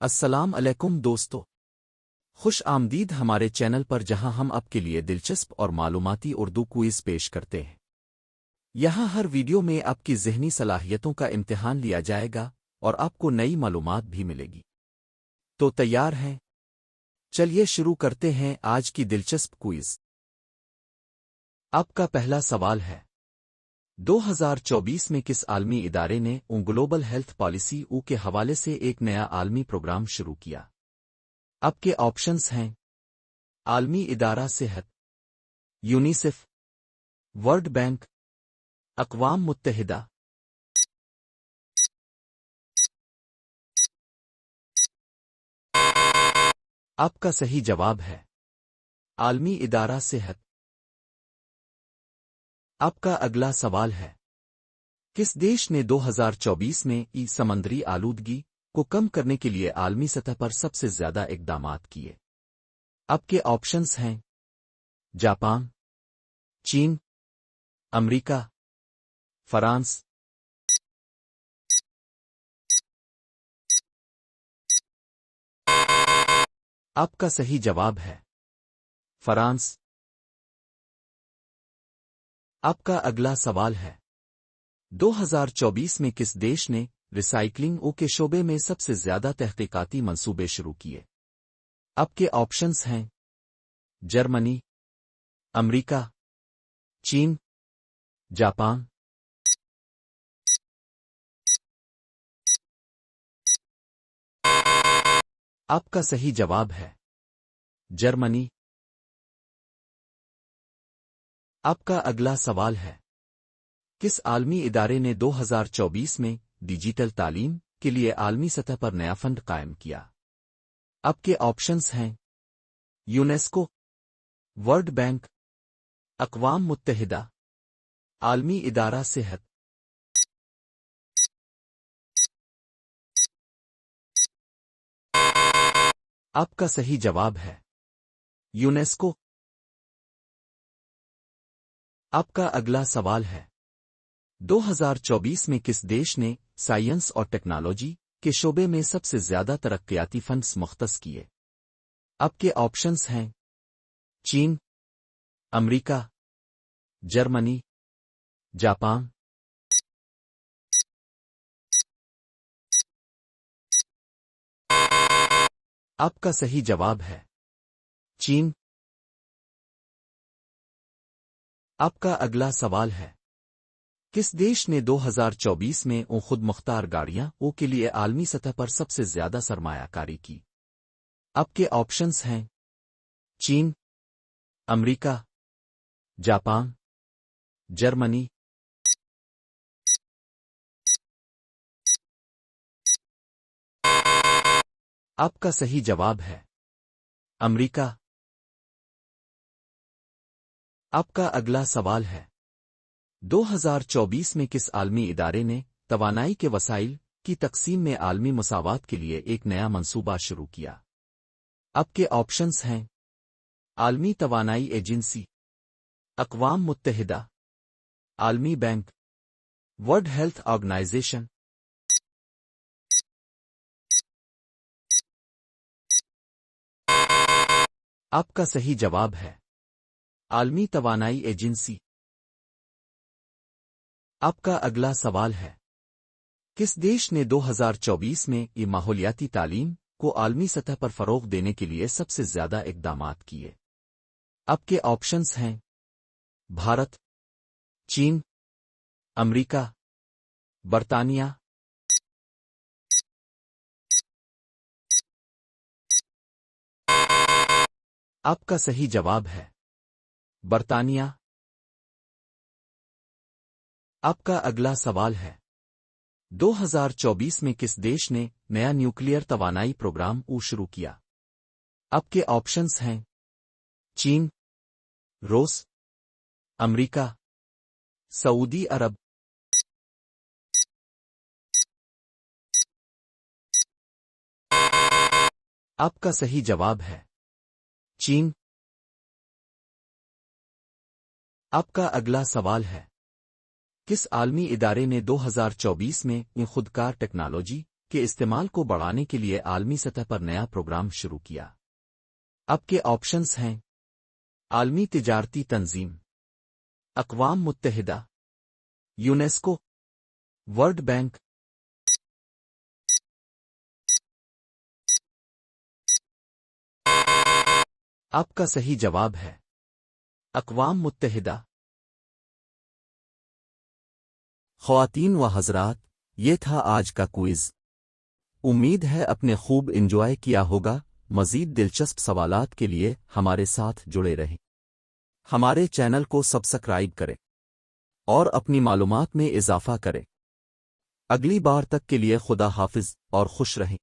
السلام علیکم دوستو، خوش آمدید ہمارے چینل پر جہاں ہم آپ کے لیے دلچسپ اور معلوماتی اردو کوئز پیش کرتے ہیں۔ یہاں ہر ویڈیو میں آپ کی ذہنی صلاحیتوں کا امتحان لیا جائے گا اور آپ کو نئی معلومات بھی ملے گی۔ تو تیار ہیں؟ چلیے شروع کرتے ہیں آج کی دلچسپ کوئز۔ آپ کا پہلا سوال ہے، 2024 میں کس عالمی ادارے نے گلوبل ہیلتھ پالیسی کے حوالے سے ایک نیا عالمی پروگرام شروع کیا؟ آپ کے آپشنز ہیں: عالمی ادارہ صحت، یونیسیف، ورلڈ بینک، اقوام متحدہ۔ آپ کا صحیح جواب ہے عالمی ادارہ صحت۔ آپ کا اگلا سوال ہے، کس دیش نے 2024 میں سمندری آلودگی کو کم کرنے کے لیے عالمی سطح پر سب سے زیادہ اقدامات کیے؟ آپ کے آپشنز ہیں: جاپان، چین، امریکہ، فرانس۔ آپ کا صحیح جواب ہے فرانس۔ آپ کا اگلا سوال ہے، 2024 میں کس دیش نے ریسائکلنگ کے شعبے میں سب سے زیادہ تحقیقاتی منصوبے شروع کیے؟ آپ کے آپشنز ہیں: جرمنی، امریکہ، چین، جاپان۔ آپ کا صحیح جواب ہے جرمنی۔ آپ کا اگلا سوال ہے، کس عالمی ادارے نے 2024 میں ڈیجیٹل تعلیم کے لیے عالمی سطح پر نیا فنڈ قائم کیا؟ آپ کے آپشنز ہیں: یونیسکو، ورلڈ بینک، اقوام متحدہ، عالمی ادارہ صحت۔ آپ کا صحیح جواب ہے یونیسکو۔ آپ کا اگلا سوال ہے، 2024 میں کس دیش نے سائنس اور ٹیکنالوجی کے شعبے میں سب سے زیادہ ترقیاتی فنڈز مختص کیے؟ آپ کے آپشنز ہیں: چین، امریکہ، جرمنی، جاپان۔ آپ کا صحیح جواب ہے چین۔ آپ کا اگلا سوال ہے، کس دیش نے 2024 میں خود مختار گاڑیاں کے لیے عالمی سطح پر سب سے زیادہ سرمایہ کاری کی؟ آپ کے آپشنز ہیں: چین، امریکہ، جاپان، جرمنی۔ آپ کا صحیح جواب ہے امریکہ۔ آپ کا اگلا سوال ہے، 2024 میں کس عالمی ادارے نے توانائی کے وسائل کی تقسیم میں عالمی مساوات کے لیے ایک نیا منصوبہ شروع کیا؟ آپ کے آپشنز ہیں: عالمی توانائی ایجنسی، اقوام متحدہ، عالمی بینک، ورلڈ ہیلتھ آرگنائزیشن۔ آپ کا صحیح جواب ہے عالمی توانائی ایجنسی۔ آپ کا اگلا سوال ہے، کس دیش نے 2024 میں ماحولیاتی تعلیم کو عالمی سطح پر فروغ دینے کے لیے سب سے زیادہ اقدامات کیے؟ آپ کے آپشنز ہیں: بھارت، چین، امریکہ، برطانیہ۔ آپ کا صحیح جواب ہے برطانیہ۔ آپ کا اگلا سوال ہے، 2024 میں کس دیش نے نیا نیوکلیئر توانائی پروگرام شروع کیا؟ آپ کے آپشنز ہیں: چین، روس، امریکہ، سعودی عرب۔ آپ کا صحیح جواب ہے چین۔ آپ کا اگلا سوال ہے، کس عالمی ادارے نے 2024 میں خودکار ٹیکنالوجی کے استعمال کو بڑھانے کے لیے عالمی سطح پر نیا پروگرام شروع کیا۔ اب کے آپشنز ہیں: عالمی تجارتی تنظیم، اقوام متحدہ، یونیسکو، ورلڈ بینک۔ آپ کا صحیح جواب ہے اقوام متحدہ۔ خواتین و حضرات، یہ تھا آج کا کوئز۔ امید ہے اپنے خوب انجوائے کیا ہوگا۔ مزید دلچسپ سوالات کے لیے ہمارے ساتھ جڑے رہیں۔ ہمارے چینل کو سبسکرائب کریں اور اپنی معلومات میں اضافہ کریں۔ اگلی بار تک کے لیے خدا حافظ اور خوش رہیں۔